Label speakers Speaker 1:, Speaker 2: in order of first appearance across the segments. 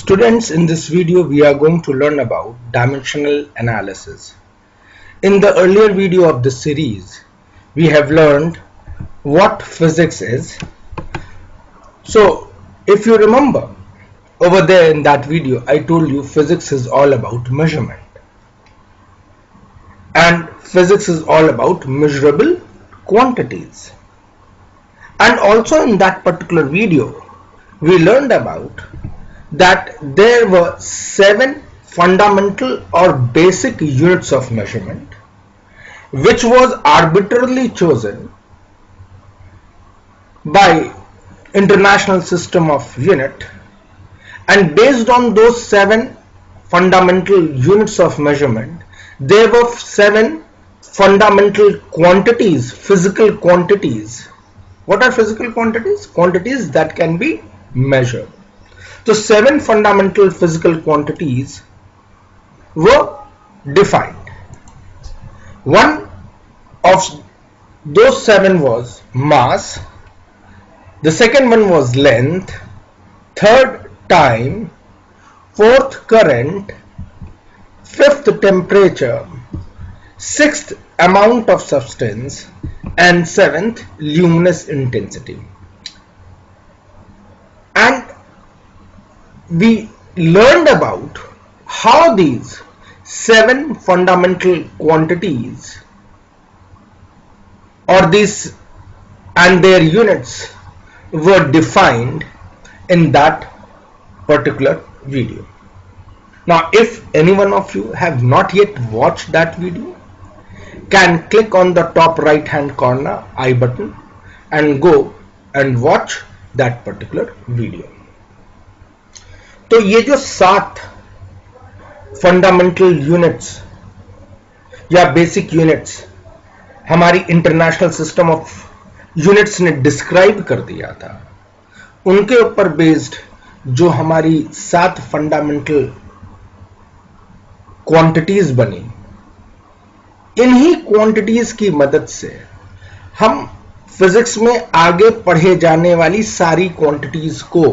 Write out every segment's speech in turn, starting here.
Speaker 1: Students, in this video we are going to learn about dimensional analysis. In the earlier video of this series, we have learned what physics is. So, if you remember, over there in that video, I told you physics is all about measurement. And physics is all about measurable quantities. And also in that particular video, we learned about that there were 7 fundamental or basic units of measurement which was arbitrarily chosen by International System of Unit, and based on those 7 fundamental units of measurement there were 7 fundamental quantities, physical quantities. What are physical quantities? Quantities that can be measured. So 7 fundamental physical quantities were defined. One of those 7 was mass, the second one was length, third time, fourth current, fifth temperature, sixth amount of substance, and seventh luminous intensity. And we learned about how these 7 fundamental quantities or these and their units were defined in that particular video. Now, if any one of you have not yet watched that video, can click on the top right hand corner I button and go and watch that particular video. तो ये जो 7 fundamental units या basic units हमारी international system of units ने describe कर दिया था, उनके ऊपर बेस्ड जो हमारी 7 फंडामेंटल क्वांटिटीज बनी, इन्हीं क्वांटिटीज की मदद से हम फिजिक्स में आगे पढ़े जाने वाली सारी क्वांटिटीज को,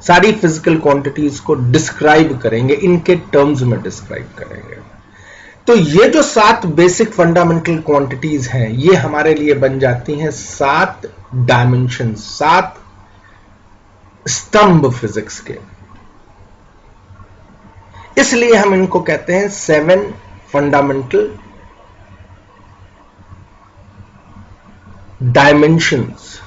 Speaker 1: सारी फिजिकल क्वांटिटीज को डिस्क्राइब करेंगे, इनके टर्म्स में डिस्क्राइब करेंगे। तो ये जो 7 बेसिक फंडामेंटल क्वांटिटीज हैं, ये हमारे लिए बन जाती हैं 7 डायमेंशन, 7 स्तंभ फिजिक्स के। इसलिए हम इनको कहते हैं 7 fundamental dimensions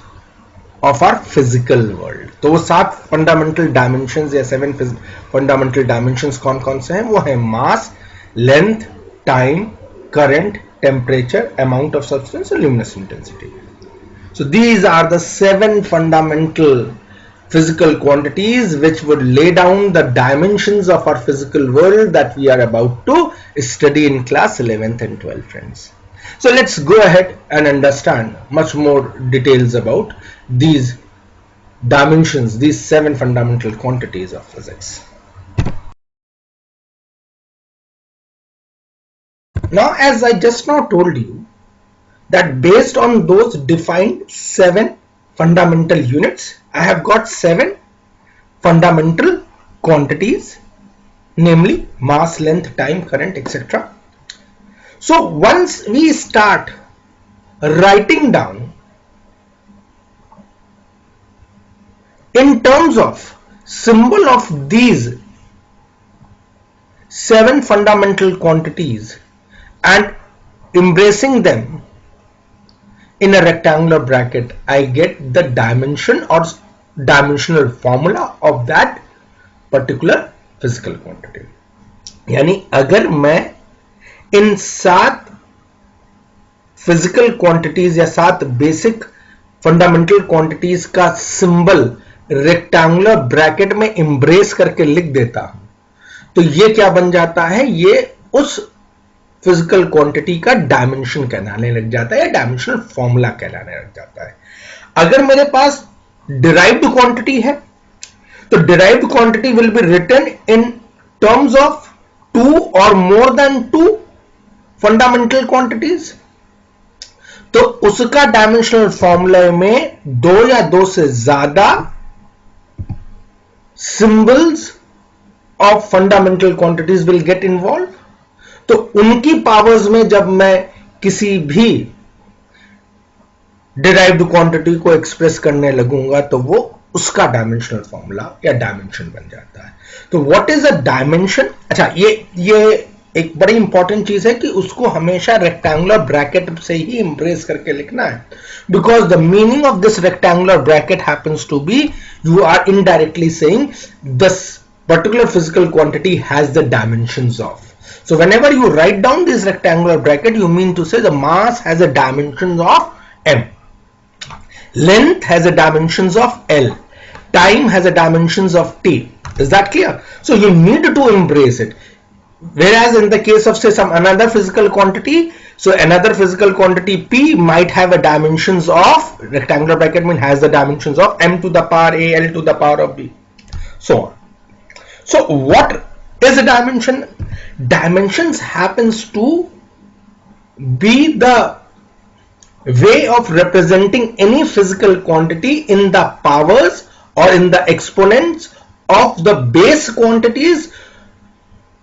Speaker 1: of our physical world. तो वो 7 फंडामेंटल डायमेंशंस या 7 फंडामेंटल डायमेंशंस कौन कौन से हैं? वो है mass, length, time, current, temperature, amount of substance और luminous intensity. So these are the 7 fundamental physical quantities which would lay down the dimensions of our physical world that we are about to study in class 11th and 12th, friends. So let's go ahead and understand much more details about these dimensions, these 7 fundamental quantities of physics. Now, as I just now told you, that based on those defined 7 fundamental units, I have got 7 fundamental quantities, namely mass, length, time, current, etc. So once we start writing down in terms of symbol of these 7 fundamental quantities and embracing them in a rectangular bracket, I get the dimension or dimensional formula of that particular physical quantity. यानी अगर मैं इन 7 physical quantities या 7 basic fundamental quantities का symbol rectangular bracket में embrace करके लिख देता हूं, तो ये क्या बन जाता है? ये उस फिजिकल क्वांटिटी का डायमेंशन कहलाने लग जाता है या डायमेंशनल फॉर्मूला कहलाने लग जाता है। अगर मेरे पास डिराइव्ड क्वांटिटी है तो derived quantity will be written in terms of 2 और मोर देन 2 फंडामेंटल क्वांटिटीज, तो उसका डायमेंशनल फॉर्मूला में 2 या 2 से ज्यादा symbols of fundamental quantities will get involved. तो उनकी पावर्स में जब मैं किसी भी डिराइव्ड क्वांटिटी को एक्सप्रेस करने लगूंगा तो वो उसका डायमेंशनल फॉर्मूला या डायमेंशन बन जाता है. तो व्हाट इज अ डायमेंशन? अच्छा, ये एक बड़ी इंपॉर्टेंट चीज है कि उसको हमेशा रेक्टेंगुलर ब्रैकेट से ही इंप्रेस करके लिखना है, because the meaning of this rectangular bracket happens to be you are indirectly saying this particular physical quantity has the dimensions of. So whenever you write down this rectangular bracket, you mean to say the mass has a dimensions of m, length has a dimensions of l, time has a dimensions of t. Is that clear? So you need to embrace it. Whereas in the case of say some another physical quantity, so another physical quantity p might have a dimensions of, rectangular bracket means has the dimensions of m to the power a, l to the power of b, so on. So what is a dimension? Dimensions happens to be the way of representing any physical quantity in the powers or in the exponents of the base quantities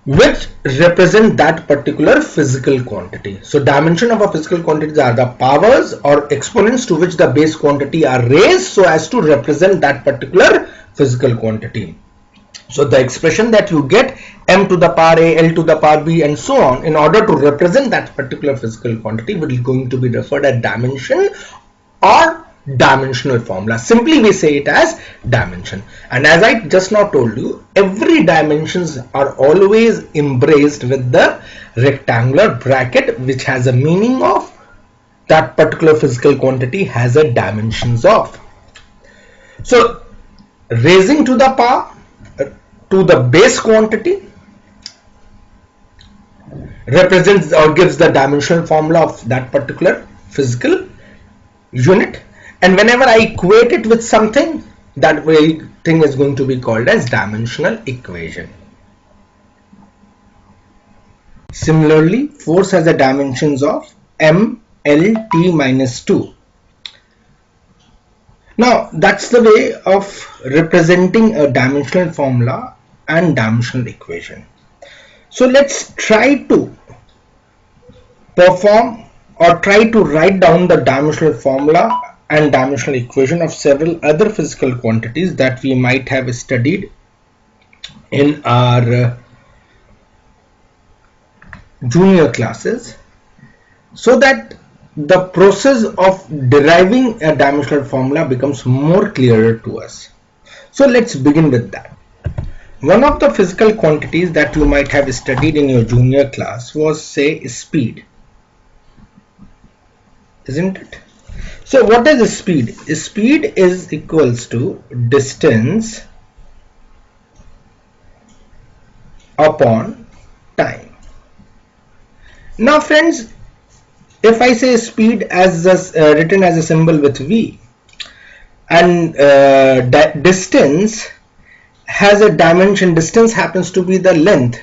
Speaker 1: which represent that particular physical quantity. So dimension of a physical quantity are the powers or exponents to which the base quantity are raised so as to represent that particular physical quantity. So the expression that you get m to the power a, l to the power b and so on, in order to represent that particular physical quantity, will going to be referred as dimension or dimensional formula. Simply we say it as dimension. And as I just now told you, every dimensions are always embraced with the rectangular bracket which has a meaning of that particular physical quantity has a dimensions of. So raising to the power to the base quantity represents or gives the dimensional formula of that particular physical unit, and whenever I equate it with something, that very thing is going to be called as dimensional equation. Similarly, force has the dimensions of m, l, t minus 2. Now that's the way of representing a dimensional formula and dimensional equation. So let's try to perform or try to write down the dimensional formula and dimensional equation of several other physical quantities that we might have studied in our junior classes, so that the process of deriving a dimensional formula becomes more clearer to us. So let's begin with that. One of the physical quantities that you might have studied in your junior class was, say, speed, isn't it? So what is speed? Speed is equals to distance upon time. Now friends, if I say speed as written as a symbol with v, and that distance has a dimension, distance happens to be the length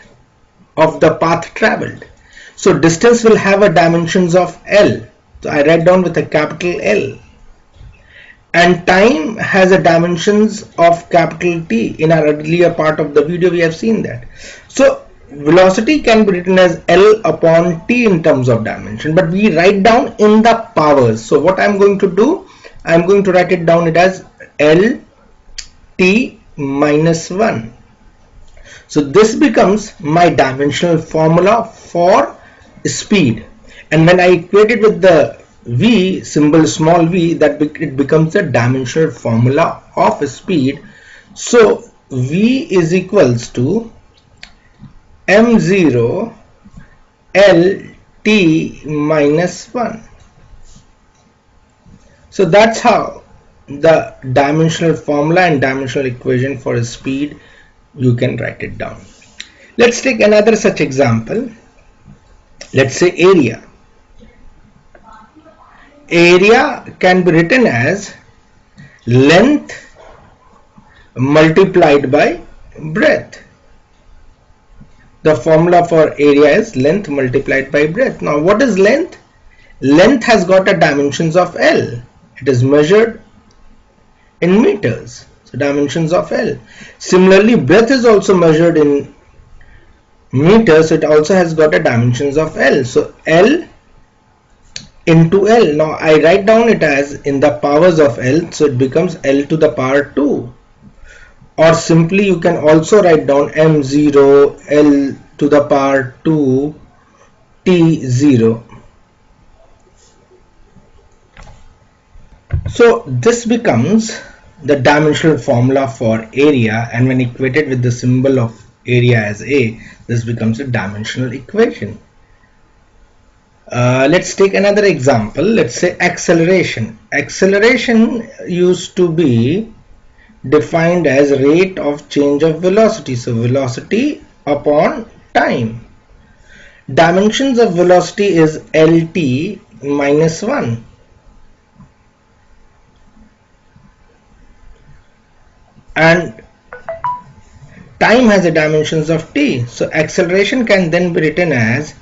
Speaker 1: of the path traveled, so distance will have a dimensions of l, so I write down with a capital L, and time has a dimensions of capital T. In our earlier part of the video we have seen that. So velocity can be written as L upon T in terms of dimension, but we write down in the powers. So what I'm going to do, I'm going to write it down it as L T minus 1. So this becomes my dimensional formula for speed, and when I equate it with the v symbol small v, that it becomes a dimensional formula of speed. So v is equals to m0 l t minus 1. So that's how the dimensional formula and dimensional equation for speed you can write it down. Let's take another such example. Let's say area. Area can be written as length multiplied by breadth. The formula for area is length multiplied by breadth. Now what is length? Length has got a dimensions of L. It is measured in meters. So So dimensions of L. Similarly, breadth is also measured in meters. It also has got a dimensions of L. So L into L. Now I write down it as in the powers of L. So it becomes L to the power 2. Or simply you can also write down M0 L to the power 2 T0. So this becomes the dimensional formula for area, and when equated with the symbol of area as A, this becomes a dimensional equation. Let's take another example. Let's say acceleration. Acceleration used to be defined as rate of change of velocity. So velocity upon time. Dimensions of velocity is Lt minus 1. And time has a dimensions of t. So acceleration can then be written as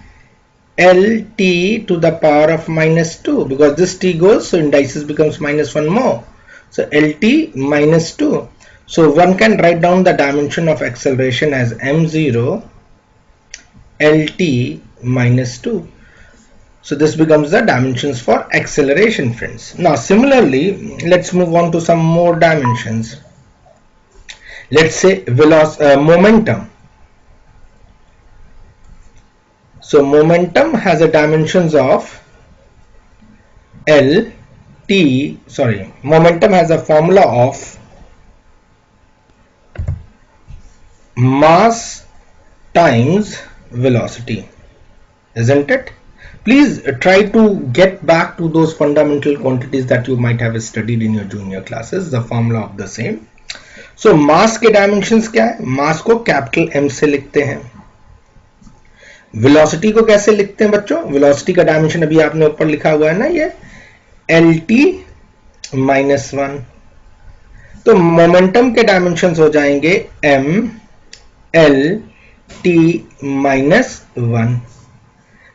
Speaker 1: Lt to the power of minus 2, because this t goes, so indices becomes minus 1 more. So Lt minus 2. So one can write down the dimension of acceleration as m0 Lt minus 2. So this becomes the dimensions for acceleration, friends. Now similarly, let's move on to some more dimensions. Let's say momentum. So momentum has a dimensions of momentum has a formula of mass times velocity, isn't it? Please try to get back to those fundamental quantities that you might have studied in your junior classes, the formula of the same. So mass के dimensions क्या है? mass को capital M से लिखते हैं. Velocity को कैसे लिखते हैं बच्चों? वेलोसिटी का डायमेंशन अभी आपने ऊपर लिखा हुआ है ना, ये Lt माइनस 1. तो मोमेंटम के डायमेंशन हो जाएंगे m l t माइनस 1.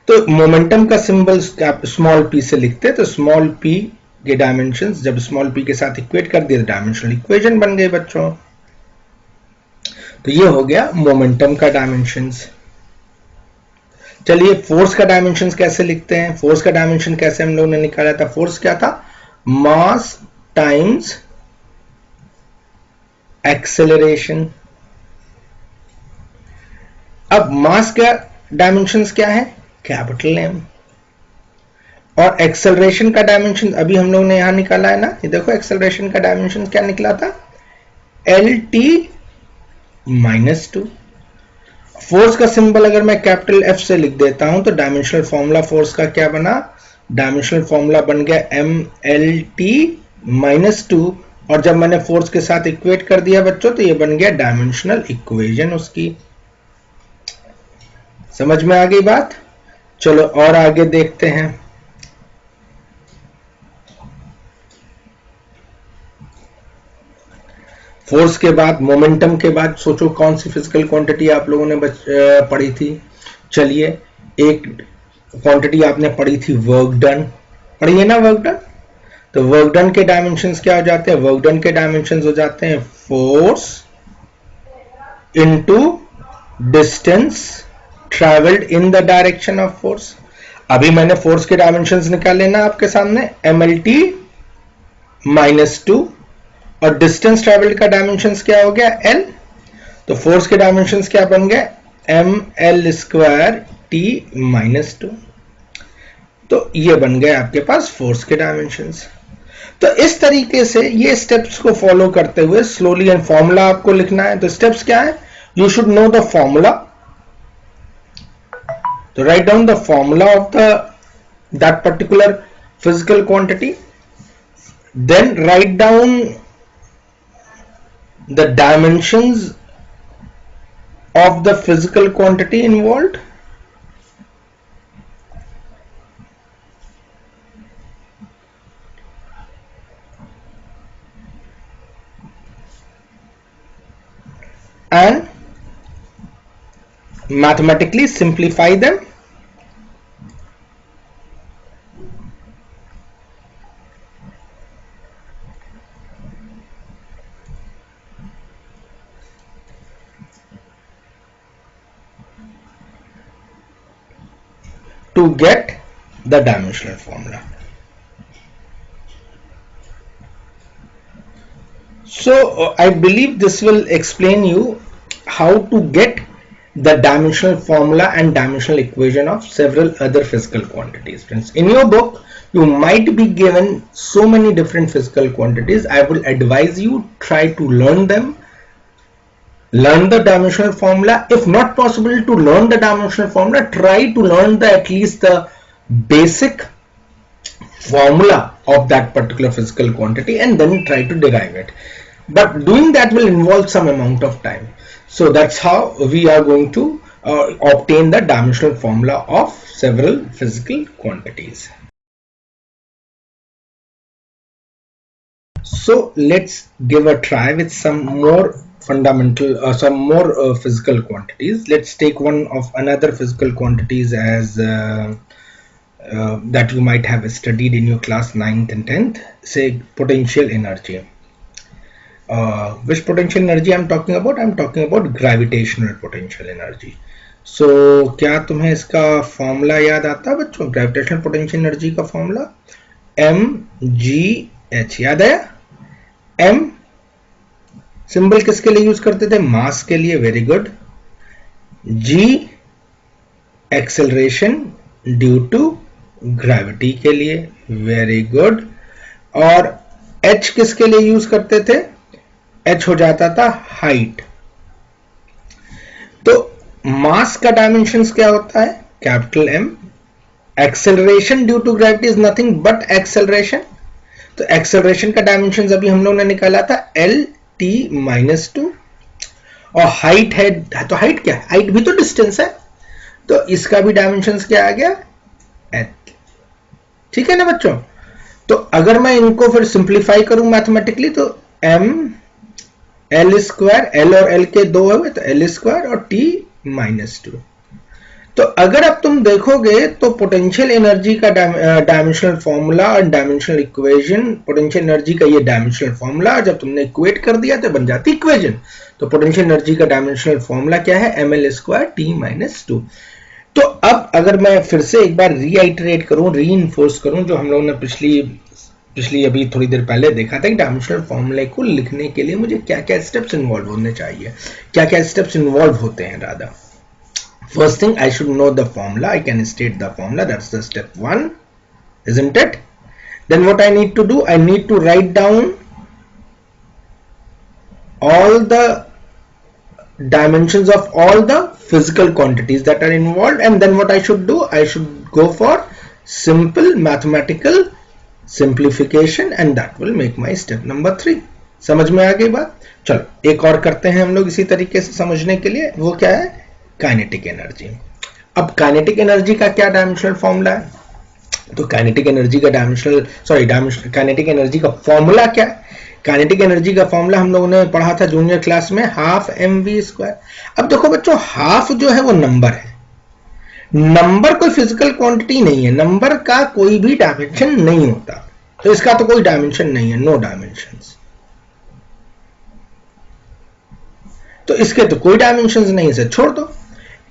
Speaker 1: तो मोमेंटम का सिंबल स्मॉल p से लिखते हैं, तो स्मॉल p के डायमेंशंस जब स्मॉल p के साथ इक्वेट कर दिए तो डायमेंशनल इक्वेशन बन गए बच्चों. तो ये हो गया मोमेंटम का डायमेंशंस. चलिए फोर्स का डायमेंशन कैसे लिखते हैं? फोर्स का डायमेंशन कैसे हम लोगों ने निकाला था? फोर्स क्या था? Mass times acceleration. अब मास का डायमेंशंस क्या है? Capital M. और एक्सेलरेशन का डायमेंशन अभी हम लोगों ने यहां निकाला है ना, ये देखो एक्सेलरेशन का डायमेंशन क्या निकला था? Lt minus 2. फोर्स का सिंबल अगर मैं कैपिटल F से लिख देता हूं तो डायमेंशनल फॉर्मूला फोर्स का क्या बना? डायमेंशनल फॉर्मूला बन गया mLt माइनस 2. और जब मैंने फोर्स के साथ इक्वेट कर दिया बच्चों तो ये बन गया डायमेंशनल इक्वेशन उसकी. समझ में आ गई बात? चलो और आगे देखते हैं. फोर्स के बाद मोमेंटम के बाद सोचो कौन सी फिजिकल क्वांटिटी आप लोगों ने पढ़ी थी? चलिए एक क्वांटिटी आपने पढ़ी थी वर्क डन. पढ़ी है ना वर्क डन? तो वर्क डन के डायमेंशंस क्या हो जाते हैं? वर्क डन के डायमेंशंस हो जाते हैं force into distance travelled in the direction of force. अभी मैंने फोर्स के डायमेंशंस निकाले ना आपके सामने, mLt माइनस 2. और डिस्टेंस ट्रैवल्ड का डायमेंशंस क्या हो गया? L. तो फोर्स के डायमेंशंस क्या बन गए? mL square t minus 2. तो ये बन गए आपके पास फोर्स के डायमेंशंस. तो इस तरीके से ये स्टेप्स को फॉलो करते हुए स्लोली एंड फॉर्मूला आपको लिखना है. तो स्टेप्स क्या है? You should know the formula. तो write down the formula of that particular physical quantity. Then write down the dimensions of the physical quantity involved. And mathematically simplify them. to get the dimensional formula. So I believe this will explain you how to get the dimensional formula and dimensional equation of several other physical quantities. Friends, in your book you might be given so many different physical quantities. I will advise you try to learn them, learn the dimensional formula. If not possible to learn the dimensional formula, try to learn at least the basic formula of that particular physical quantity and then try to derive it. But doing that will involve some amount of time. So that's how we are going to obtain the dimensional formula of several physical quantities. So let's give a try with some more fundamental, physical quantities. Let's take one of another physical quantities as that you might have studied in your class 9th and 10th, say potential energy. Which potential energy I'm talking about? I'm talking about gravitational potential energy. So क्या तुम्हें इसका formula याद आता है बच्चों? Gravitational potential energy का formula mgh याद आया? m सिंबल किसके लिए यूज करते थे? मास के लिए, very good. g acceleration due to gravity के लिए, वेरी गुड. और h किसके लिए यूज करते थे? h हो जाता था हाइट. तो मास का डायमेंशंस क्या होता है? Capital M. Acceleration due to gravity is nothing but acceleration. तो एक्सेलरेशन का डायमेंशंस अभी हम लोगों ने निकाला था L(t-2). और हाइट है, तो हाइट क्या है? हाइट भी तो डिस्टेंस है, तो इसका भी डायमेंशंस क्या आ गया? h. ठीक है ना बच्चों? तो अगर मैं इनको फिर सिंप्लीफाई करूं मैथमेटिकली तो m L², L और L के दो है तो L² और T-2. तो अगर अब तुम देखोगे तो पोटेंशियल एनर्जी का डायमेंशनल फॉर्मूला और डायमेंशनल इक्वेशन, पोटेंशियल एनर्जी का ये डायमेंशनल फॉर्मूला जब तुमने इक्वेट कर दिया तो बन जाती इक्वेशन. तो पोटेंशियल एनर्जी का डायमेंशनल फॉर्मूला क्या है? mL² T-2. तो अब अगर मैं फिर से एक बार रीआइटरेट करूं, रीइंफोर्स करूं जो हम लोगों ने पिछली अभी थोड़ी देर पहले देखा था कि डायमेंशनल फॉर्मूले को लिखने के लिए मुझे क्या क्या स्टेप्स इन्वॉल्व होने चाहिए, क्या क्या स्टेप्स इन्वॉल्व होते हैं. Radha first thing I should know the formula. I can state the formula. That's the step 1, isn't it? Then what I need to do, I need to write down all the dimensions of all the physical quantities that are involved, and then what I should do, I should go for simple mathematical simplification and that will make my step number 3. समझ में आ गई बात? चलो एक और करते हैं हम लोग इसी तरीके से समझने के लिए. वो क्या है? Kinetic energy. अब काइनेटिक एनर्जी का क्या डायमेंशनल फॉर्मूला है? तो काइनेटिक एनर्जी का काइनेटिक एनर्जी का फॉर्मूला क्या है? काइनेटिक एनर्जी का फॉर्मूला हम लोगों ने पढ़ा था जूनियर क्लास में, हाफ mv². अब देखो बच्चों, हाफ जो है वो नंबर है. नंबर कोई फिजिकल क्वांटिटी नहीं है, नंबर का कोई भी डायमेंशन नहीं होता, तो इसका तो कोई डायमेंशन नहीं है, नो डायमेंशंस. तो इसके तो कोई डायमेंशंस नहीं, से छोड़ दो.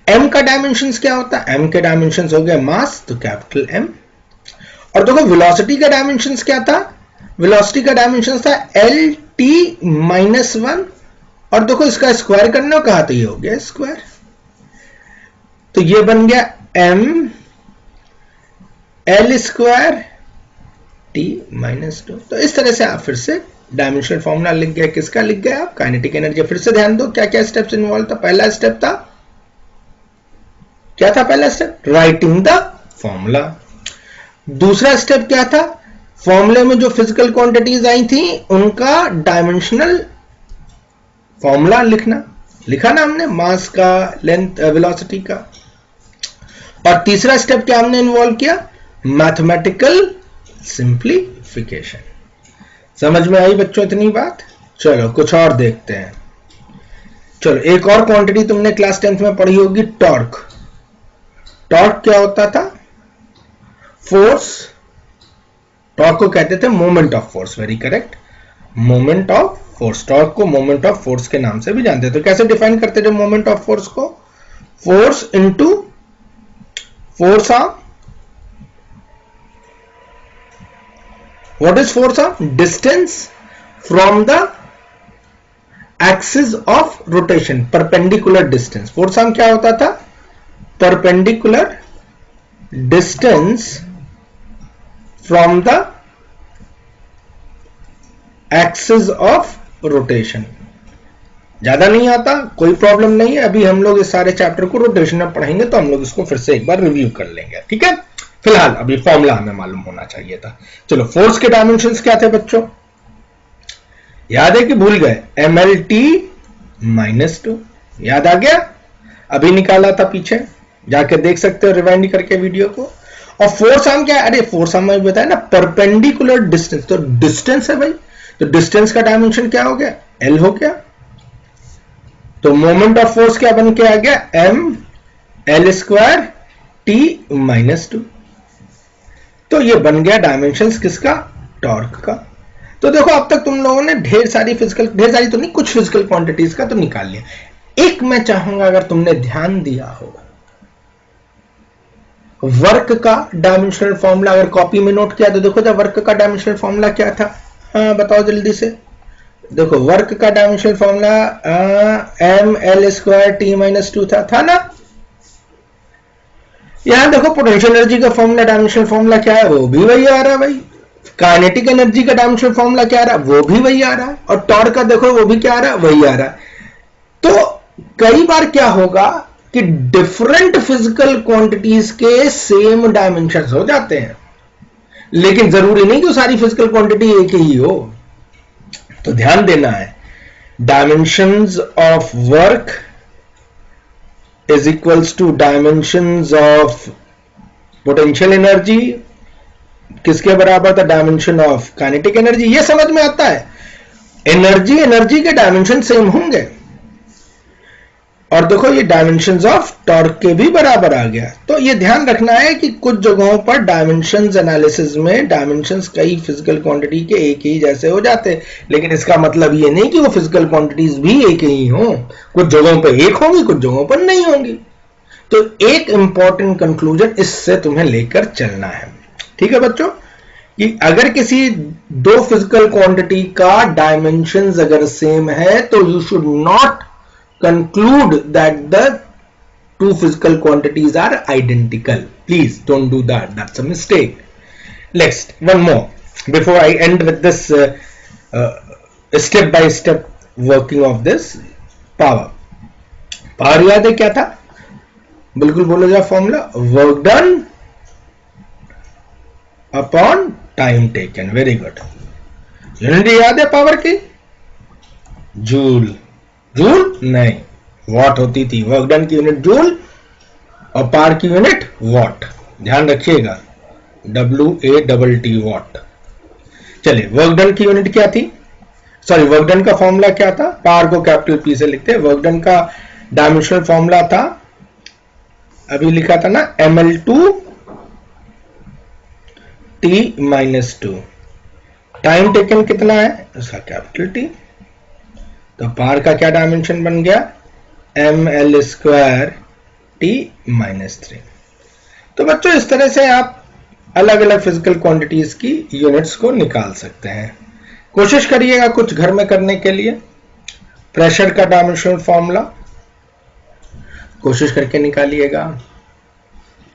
Speaker 1: m का डायमेंशंस क्या होता है? m के डायमेंशंस हो गए मास, तो कैपिटल M. और देखो वेलोसिटी का डायमेंशंस क्या था? वेलोसिटी का डायमेंशंस था L(t-1). और देखो इसका स्क्वायर करना हो कहा, तो ये हो गया स्क्वायर. तो ये बन गया m L² T-2. तो इस तरह से आप फिर से डायमेंशनल फॉर्मूला लिख गया. किसका लिख गया आप? Kinetic energy. फिर से ध्यान दो क्या क्या स्टेप्स इन्वॉल्व था. पहला स्टेप था, क्या था पहला स्टेप? Writing the formula. दूसरा स्टेप क्या था? फॉर्मूले में जो फिजिकल क्वांटिटीज आई थी उनका डायमेंशनल फॉर्मूला लिखना. लिखा ना हमने, मास का, लेंथ, वेलोसिटी का. और तीसरा स्टेप क्या हमने इन्वॉल्व किया? Mathematical simplification. समझ में आई बच्चों इतनी बात? चलो कुछ और देखते हैं. चलो एक और क्वांटिटी तुमने क्लास 10th में पढ़ी होगी, टॉर्क. टॉर्क क्या होता था? फोर्स. टॉर्क को कहते थे moment of force, very correct, moment of force. Torque को मोमेंट ऑफ फोर्स के नाम से भी जानते. तो कैसे डिफाइन करते थे मोमेंट ऑफ फोर्स को? Force into force on What is force arm? Distance from the axis of rotation, perpendicular distance. Force arm क्या होता था? Perpendicular distance from the axis of rotation. ज्यादा नहीं आता, कोई प्रॉब्लम नहीं है. अभी हम लोग इस सारे चैप्टर को रोटेशन में पढ़ेंगे तो हम लोग इसको फिर से एक बार रिव्यू कर लेंगे. ठीक है, फिलहाल अभी फॉर्मूला हमें मालूम होना चाहिए था. चलो, फोर्स के डायमेंशंस क्या थे बच्चों? याद है कि भूल गए? MLT -2. याद आ गया? अभी निकाला था, पीछे जाके देख सकते हो रिवाइंड करके वीडियो को. और फोर्स आर्म क्या है? अरे फोर्स आर्म में बताया ना, परपेंडिकुलर डिस्टेंस. तो डिस्टेंस है भाई, तो डिस्टेंस का डायमेंशन क्या हो गया? L हो गया. तो मोमेंट ऑफ फोर्स क्या बन के आ गया? ML² T-2. तो ये बन गया डायमेंशंस किसका? टॉर्क का. तो देखो, अब तक तुम लोगों ने ढेर सारी तो नहीं, कुछ फिजिकल क्वांटिटीज का तो निकाल लिया. एक मैं चाहूंगा, अगर तुमने ध्यान दिया हो, वर्क का डायमेंशनल फॉर्मूला अगर कॉपी में नोट किया तो देखो, जब वर्क का डायमेंशनल फॉर्मूला क्या था? हाँ बताओ जल्दी से. देखो, वर्क का डायमेंशनल फॉर्मूला ML² T-2 था ना. यहां देखो, पोटेंशियल एनर्जी का फॉर्मूला, डायमेंशनल फॉर्मूला क्या है? वो भी वही आ रहा है भाई. काइनेटिक एनर्जी का डायमेंशनल फॉर्मूला क्या आ रहा है? वो भी वही आ रहा है. और टॉर्क का देखो, वो भी क्या आ रहा है? वही आ रहा है. तो कई बार क्या होगा कि डिफरेंट फिजिकल क्वांटिटीज के सेम डायमेंशंस हो जाते हैं, लेकिन जरूरी नहीं कि सारी फिजिकल क्वांटिटी एक ही हो. तो ध्यान देना है, dimensions of work is equals to dimensions of potential energy. किसके बराबर था? Dimension of kinetic energy. ये समझ में आता है, एनर्जी के डायमेंशन सेम होंगे. और देखो, ये डायमेंशंस ऑफ टॉर्क के भी बराबर आ गया. तो ये ध्यान रखना है कि कुछ जगहों पर डायमेंशंस एनालिसिस में डायमेंशंस कई फिजिकल क्वांटिटी के एक ही जैसे हो जाते हैं, लेकिन इसका मतलब ये नहीं कि वो फिजिकल क्वांटिटीज भी एक ही हों. कुछ जगहों पर एक होंगी, कुछ जगहों पर नहीं होंगी. तो एक इंपॉर्टेंट कंक्लूजन इससे तुम्हें लेकर चलना है. ठीक है बच्चों, कि अगर किसी दो फिजिकल क्वांटिटी का डायमेंशंस अगर सेम है तो you should not conclude that the two physical quantities are identical. Please don't do that. That's a mistake. Next, one more before I end with this step by step working of this power. Power याद है क्या था? बिल्कुल बोलो जा formula. Work done upon time taken. Very good. Unit याद है power की? जूल. जूल नहीं, वॉट होती थी. वर्क डन की यूनिट जूल और पावर की यूनिट वॉट. ध्यान रखिएगा, WATT वॉट. चलिए, वर्क डन की यूनिट क्या थी? सॉरी, वर्क डन का फॉर्मूला क्या था? पावर को कैपिटल P से लिखते हैं. वर्क डन का डायमेंशनल फॉर्मूला था, अभी लिखा था ना, ML2 T-2. टाइम टेकन कितना है? उसका कैपिटल T. तो पावर का क्या डायमेंशन बन गया? ML² T-3. तो बच्चों, इस तरह से आप अलग अलग फिजिकल क्वांटिटीज की यूनिट्स को निकाल सकते हैं. कोशिश करिएगा कुछ घर में करने के लिए. प्रेशर का डायमेंशनल फॉर्मूला कोशिश करके निकालिएगा.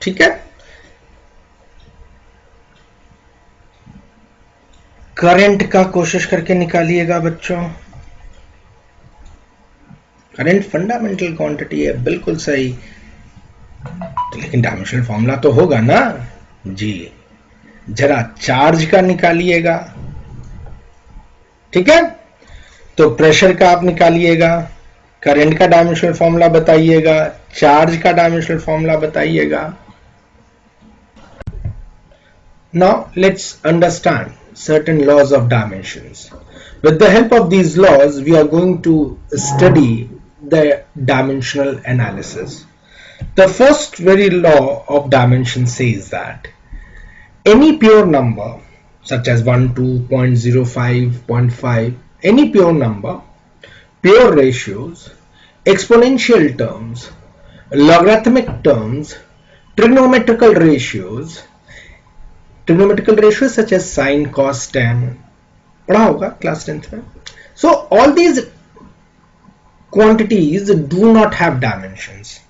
Speaker 1: ठीक है. करंट का कोशिश करके निकालिएगा बच्चों. करंट फंडामेंटल क्वांटिटी है, बिल्कुल सही. तो लेकिन डायमेंशनल फॉर्मूला तो होगा ना जी. जरा चार्ज का निकालिएगा. ठीक है. तो प्रेशर का आप निकालिएगा, करंट का डायमेंशनल फॉर्मूला बताइएगा, चार्ज का डायमेंशनल फॉर्मूला बताइएगा. Now let's understand certain laws of dimensions. With the help of these laws, we are going to study the dimensional analysis. The first very law of dimension says that any pure number such as 1, 2, 0.05, 0.5, any pure number, pure ratios, exponential terms, logarithmic terms, trigonometrical ratios, trigonometrical ratios such as sin, cos, tan, पढ़ा होगा class 10th में. So all these quantities do not have dimensions.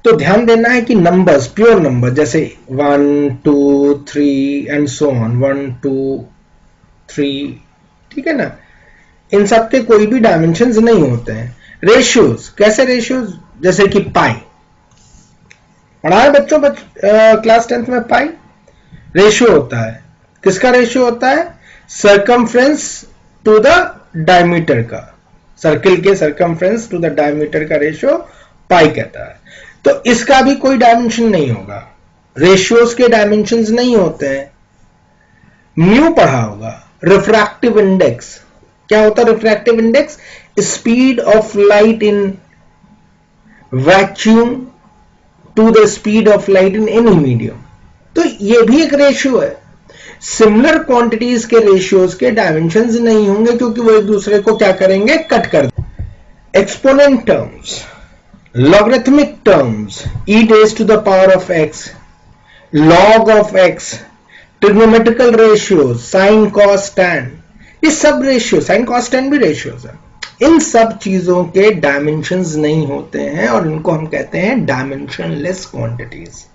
Speaker 1: तो ध्यान देना है कि numbers, pure number जैसे 1 2 3 and so on, 1 2 3, ठीक है ना, इन सब के कोई भी डायमेंशंस नहीं होते हैं. रेशियोज, कैसे रेशियोज, जैसे कि पाई पढ़ा है बच्चों क्लास 10th में. पाई रेशियो होता है, किसका रेशियो होता है, सर्कमफ्रेंस टू द डायमीटर का, सर्किल के सर्कमफ्रेंस टू द डायमीटर का रेशियो पाई कहता है. तो इसका भी कोई डायमेंशन नहीं होगा, रेशियोज के डायमेंशंस नहीं होते हैं. म्यू पढ़ा होगा. रिफ्रैक्टिव इंडेक्स, क्या होता है refractive index, speed of light in vacuum to the speed of light in any medium. तो ये भी एक रेशियो है. सिमिलर क्वांटिटीज के रेशियोज के डायमेंशंस नहीं होंगे क्योंकि वो एक दूसरे को क्या करेंगे, कट कर देंगे. Exponent terms, logarithmic terms, e raised to the power of x, log of x, trigonometrical ratios, sine cos tan, ये सब रेशियो, साइन कॉस टैन भी रेशियोज है. इन सब चीजों के डायमेंशंस नहीं होते हैं और इनको हम कहते हैं डायमेंशनलेस क्वांटिटीज.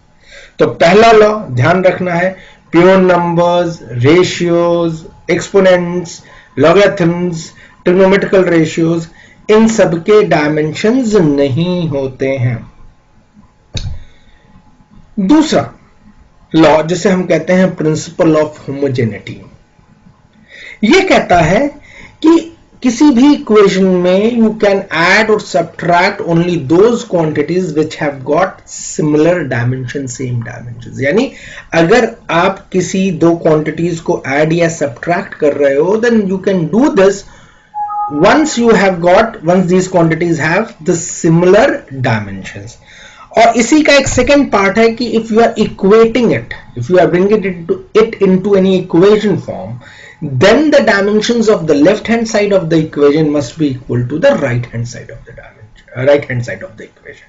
Speaker 1: तो पहला लॉ ध्यान रखना है, pure numbers, ratios, exponents, logarithms, trigonometrical ratios, इन सब के डायमेंशंस नहीं होते हैं. दूसरा लॉ जिसे हम कहते हैं प्रिंसिपल ऑफ होमोजेनिटी, ये कहता है कि किसी भी इक्वेशन में यू कैन ऐड और subtract only those quantities which have got similar dimension, same dimension. यानी अगर आप किसी दो क्वांटिटीज को ऐड या सब्ट्रैक्ट कर रहे हो, then you can do this once these quantities have the similar dimensions. और इसी का एक सेकेंड पार्ट है कि if you are equating it, if you are bringing it into any equation form, then the dimensions of the left hand side of the equation must be equal to the right hand side of the equation.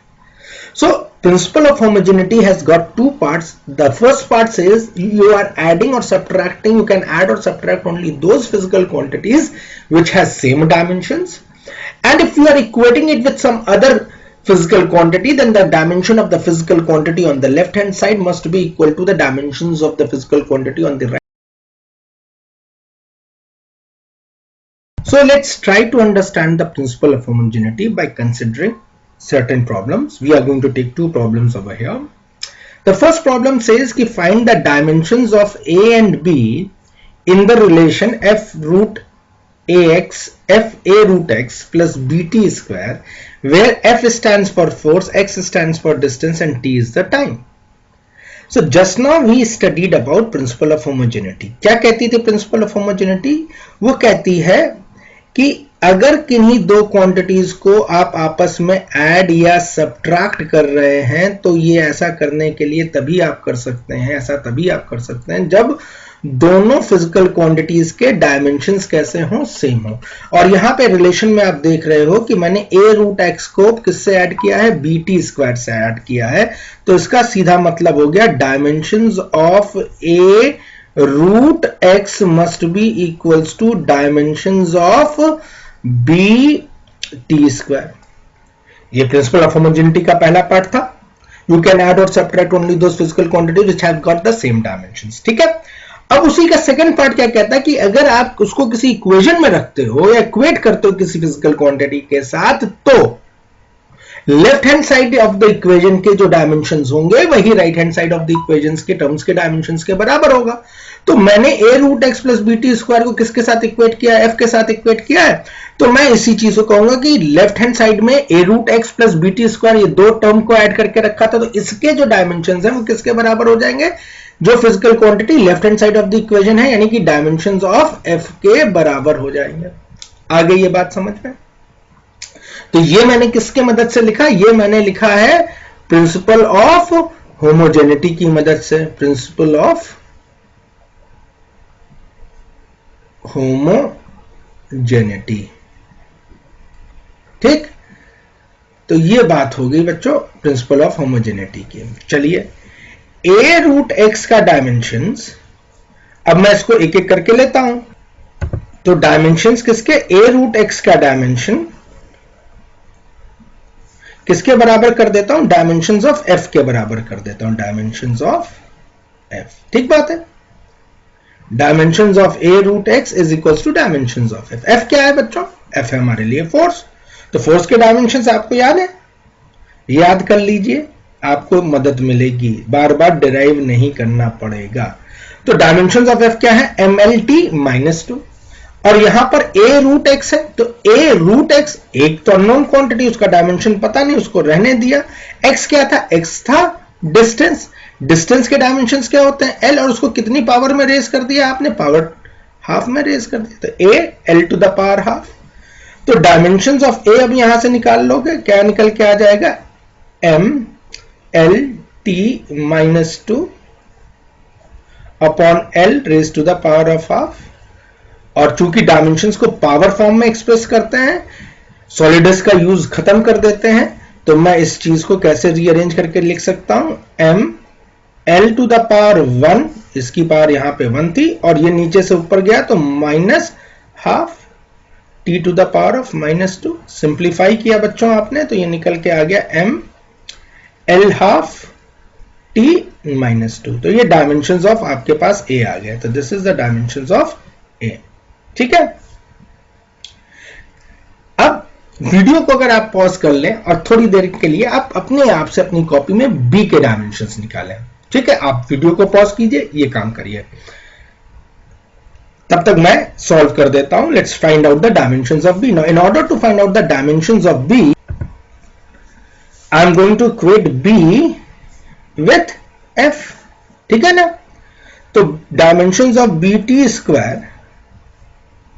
Speaker 1: So principle of homogeneity has got two parts. The first part says you are adding or subtracting, you can add or subtract only those physical quantities which has same dimensions, and if you are equating it with some other physical quantity, then the dimension of the physical quantity on the left hand side must be equal to the dimensions of the physical quantity on the right. So let's try to understand the principle of homogeneity by considering certain problems. We are going to take two problems over here. The first problem says कि find the dimensions of a and b in the relation f root x plus bt square, where f stands for force, x stands for distance and t is the time. So just now we studied about principle of homogeneity. क्या कहती थी principle of homogeneity? वो कहती है कि अगर किन्हीं दो क्वांटिटीज को आप आपस में ऐड या सब्ट्रैक्ट कर रहे हैं, तो ये ऐसा करने के लिए तभी आप कर सकते हैं जब दोनों फिजिकल क्वांटिटीज के डायमेंशंस कैसे हों, सेम हो. और यहां पे रिलेशन में आप देख रहे हो कि मैंने a रूट एक्स को किससे ऐड किया है, bt स्क्वायर से ऐड किया है. तो इसका सीधा मतलब हो गया dimensions of a root x must be equals to dimensions of b t square. ये प्रिंसिपल ऑफ होमोजेनिटी का पहला पार्ट था. यू कैन ऐड और subtract only those physical quantities which have got the same dimensions. ठीक है. अब उसी का सेकंड पार्ट क्या कहता है कि अगर आप उसको किसी इक्वेशन में रखते हो या इक्वेट करते हो किसी फिजिकल क्वांटिटी के साथ, तो left hand side of the equation के जो डायमेंशंस होंगे वही right hand side of the equations के टर्म्स के डायमेंशंस के बराबर होगा. तो मैंने a root x plus b t square को किसके साथ इक्वेट किया है, f के साथ इक्वेट किया है. तो मैं इसी चीज को कहूंगा कि लेफ्ट हैंड साइड में a root x plus b t square, ये दो टर्म को ऐड करके रखा था, तो इसके जो डायमेंशंस हैं वो किसके बराबर हो जाएंगे, जो physical quantity left hand side of the equation है, यानी कि डायमेंशंस ऑफ f के बराबर हो जाएंगे. आ गई ये बात समझ में? तो ये मैंने किसके मदद से लिखा, ये मैंने लिखा है प्रिंसिपल ऑफ होमोजेनिटी की मदद से. Principal of homogeneity. ठीक. तो ये बात हो गई बच्चों प्रिंसिपल ऑफ होमोजेनिटी की. चलिए a रूट x का डायमेंशंस, अब मैं इसको एक एक करके लेता हूं, तो डायमेंशंस किसके, a रूट x का डायमेंशन किसके बराबर कर देता हूं, डायमेंशंस ऑफ f के बराबर कर देता हूं, डायमेंशंस ऑफ f, ठीक बात है। Dimensions of a root x is equals to dimensions of f। f क्या है बच्चों, f है हमारे लिए फोर्स, तो फोर्स के डायमेंशंस आपको याद है, याद कर लीजिए, आपको मदद मिलेगी, बार बार डिराइव नहीं करना पड़ेगा। तो डायमेंशंस ऑफ f क्या है, mlt माइनस 2, और यहां पर a रूट x है, तो a रूट x एक तो अननोन क्वांटिटी, उसका डायमेंशन पता नहीं, उसको रहने दिया। x क्या था, x था डिस्टेंस, डिस्टेंस के डायमेंशंस क्या होते हैं, l, और उसको कितनी पावर में रेज कर दिया आपने, पावर हाफ में रेज कर दिया, तो a l to the power half. तो डायमेंशंस ऑफ a अब यहां से निकाल लोगे, क्या निकल के आ जाएगा, m l t minus 2 upon l raise to the power of half. और चूंकि डायमेंशंस को पावर फॉर्म में एक्सप्रेस करते हैं, सॉलिडस का यूज खत्म कर देते हैं, तो मैं इस चीज को कैसे रीअरेंज करके लिख सकता हूं, m l to the power 1, इसकी पावर यहां पे 1 थी, और ये नीचे से ऊपर गया तो minus half t to the power of minus 2। Simplify किया बच्चों आपने, तो ये निकल के आ गया m l half t minus 2। तो ये डायमेंशंस ऑफ आपके पास a आ गया, तो this is the dimensions of a, ठीक है। अब वीडियो को अगर आप पॉज कर लें और थोड़ी देर के लिए आप अपने आप से अपनी कॉपी में b के डायमेंशंस निकालें, ठीक है। आप वीडियो को पॉज कीजिए, ये काम करिए, तब तक मैं सॉल्व कर देता हूं। Let's find out the dimensions of b। Now in order to find out the dimensions of b, I am going to equate b with f, ठीक है ना। तो डायमेंशंस ऑफ bt स्क्वायर,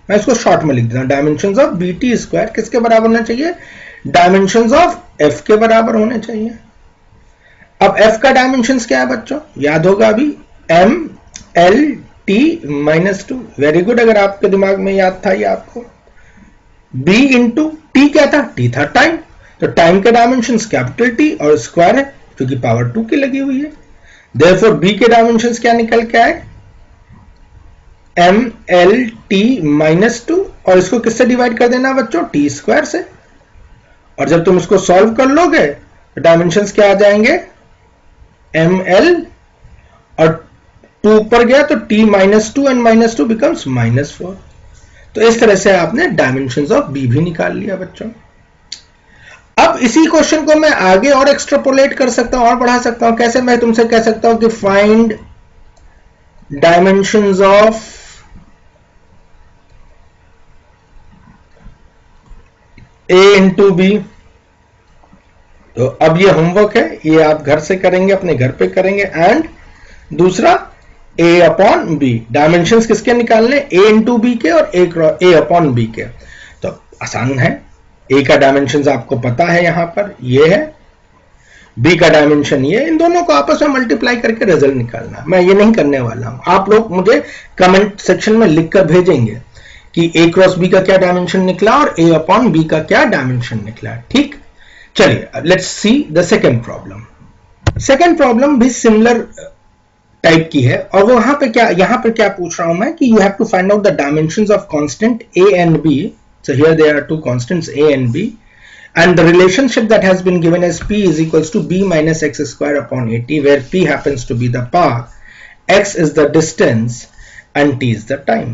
Speaker 1: मैं इसको शॉर्ट में लिख देता हूं, डायमेंशंस ऑफ bt स्क्वायर किसके बराबर होना चाहिए, डायमेंशंस ऑफ f के बराबर होने चाहिए। अब f का डायमेंशंस क्या है बच्चों, याद होगा अभी, m l t minus 2। Very good, अगर आपके दिमाग में याद था ये आपको। b इंटू t क्या था, t था टाइम, तो टाइम के डायमेंशंस कैपिटल T और स्क्वायर है क्योंकि पावर 2 की लगी हुई है। देयरफॉर b के डायमेंशंस क्या निकल के आए, m l t माइनस 2, और इसको किससे डिवाइड कर देना बच्चों, t स्क्वायर से। और जब तुम इसको सॉल्व कर लोगे तो डायमेंशंस क्या आ जाएंगे, m l, और 2 ऊपर गया तो t minus 2 and minus 2 becomes minus 4। तो इस तरह से आपने डायमेंशंस ऑफ b भी निकाल लिया बच्चों। अब इसी क्वेश्चन को मैं आगे और एक्सट्रापोलेट कर सकता हूं और बढ़ा सकता हूं। कैसे, मैं तुमसे कह सकता हूं कि find dimensions of a into b. तो अब ये होमवर्क है, ये आप घर से करेंगे, अपने घर पे करेंगे। एंड दूसरा a अपॉन बी, डायमेंशंस किसके निकालने, a इंटू बी के और a अपॉन बी के। तो आसान है, a का डायमेंशंस आपको पता है, यहां पर ये है, b का डायमेंशन ये, इन दोनों को आपस में मल्टीप्लाई करके रिजल्ट निकालना। मैं ये नहीं करने वाला हूं, आप लोग मुझे कमेंट सेक्शन में लिखकर भेजेंगे कि a क्रॉस b का क्या डायमेंशन निकला और a अपॉन b का क्या डायमेंशन निकला, ठीक। चलिए let's see the second problem. Second problem भी सिमिलर टाइप की है, और वो वहां पे क्या, यहां पर क्या पूछ रहा हूं मैं कि you have to find out the dimensions of constant a and b। So here there are two constants a and b, and the relationship that has been given as p is equals to b minus x square upon at, where p happens to be the power, x is the distance and t is the time.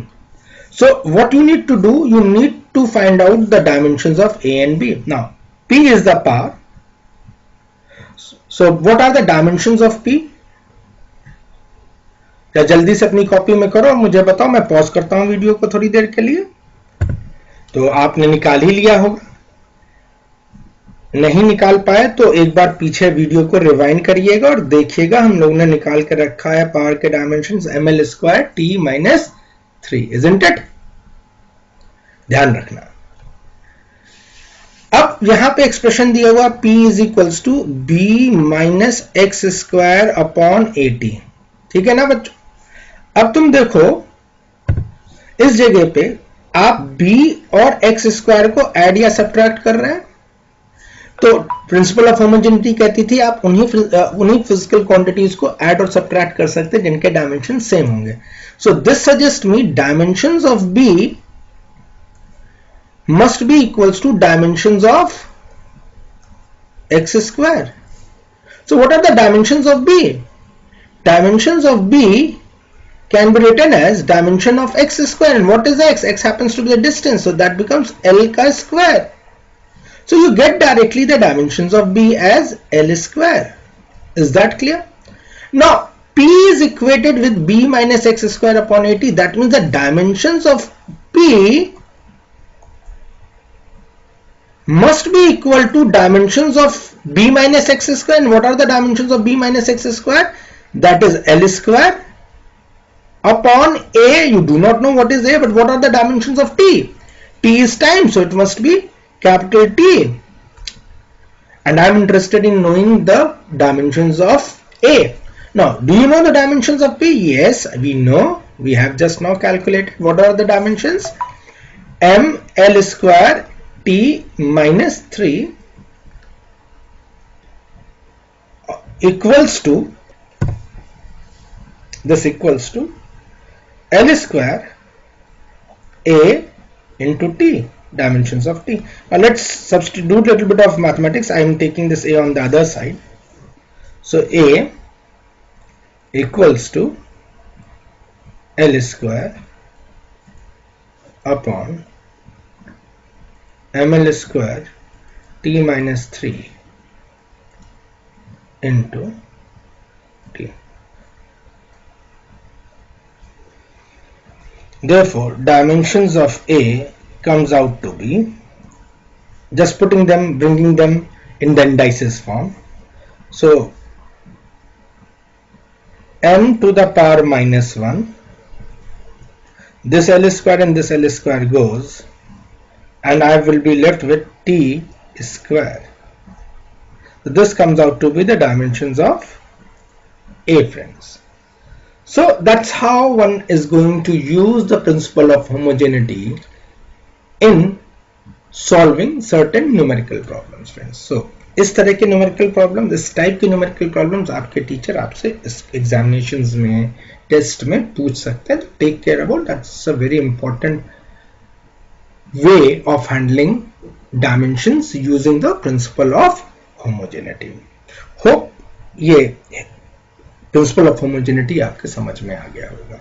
Speaker 1: So what you need to do, you need to find out the dimensions of a and b. Now p is the power, so what are the dimensions of p? या जल्दी से अपनी copy में करो और मुझे बताओ, मैं पॉज करता हूं वीडियो को थोड़ी देर के लिए। तो आपने निकाल ही लिया होगा, नहीं निकाल पाए तो एक बार पीछे वीडियो को रिवाइंड करिएगा और देखिएगा, हम लोग ने निकाल के रखा है पावर के dimensions ml square t minus 3, isn't it? ध्यान रखना। अब यहां पे एक्सप्रेशन दिया हुआ p is equals to b minus x square upon 80, ठीक है ना बच्चों। अब तुम देखो इस जगह पे आप b और एक्स स्क्वायर को ऐड या सब्ट्रैक्ट कर रहे हैं, तो प्रिंसिपल ऑफ होमोजेनिटी कहती थी आप उन्हीं फिजिकल क्वांटिटीज को ऐड और सब्ट्रैक्ट कर सकते हैं जिनके डायमेंशन सेम होंगे. So this suggest me dimensions of b must be equals to dimensions of x square. So what are the dimensions of B? Dimensions of B can be written as dimension of x square. And what is x? X happens to be the distance, so that becomes L ka square. So you get directly the dimensions of B as L square. Is that clear? Now P is equated with B minus x square upon 80. That means the dimensions of P must be equal to dimensions of B minus x square. And what are the dimensions of B minus x square? That is L square upon A. You do not know what is A, but what are the dimensions of T? T is time, so it must be capital T. And I am interested in knowing the dimensions of A. Now, do you know the dimensions of P? Yes, we know. We have just now calculated. What are the dimensions? M L square T minus 3 equals to, this equals to L square A into T, dimensions of T. Now let's substitute a little bit of mathematics. I am taking this A on the other side. So A equals to L square upon ml square T minus 3 into T. Therefore, dimensions of A comes out to be, just putting them, bringing them in the indices form. So m to the power minus 1, this L square and this L square goes, and I will be left with T square. So this comes out to be the dimensions of A, friends. So that's how one is going to use the principle of homogeneity in solving certain numerical problems, friends. So इस तरह के numerical problems, इस type के numerical problems आपके teacher आपसे इस examinations में, test में पूछ सकते हैं. Take care about, that's a very important way of handling dimensions using the principle of homogeneity. Hope ये principle of homogeneity आपके समझ में आ गया होगा.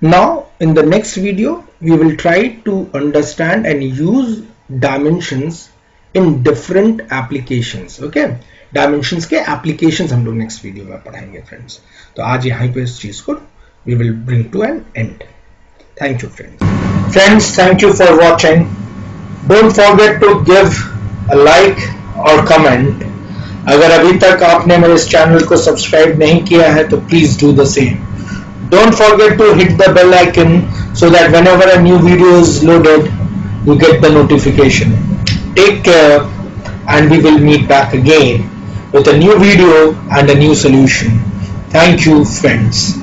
Speaker 1: Now in the next video we will try to understand and use dimensions in different applications. Okay, dimensions के applications हम लोग next video में पढ़ाएंगे, friends. तो आज यहाँ पे इस चीज को we will bring to an end. Thank you, friends. Friends, thank you for watching. Don't forget to give a like or comment. अगर अभी तक आपने मेरे इस चैनल को सब्सक्राइब नहीं किया है तो please do the same. Don't forget to hit the bell icon so that whenever a new video is loaded, you get the notification. Take care and we will meet back again with a new video and a new solution. Thank you, friends.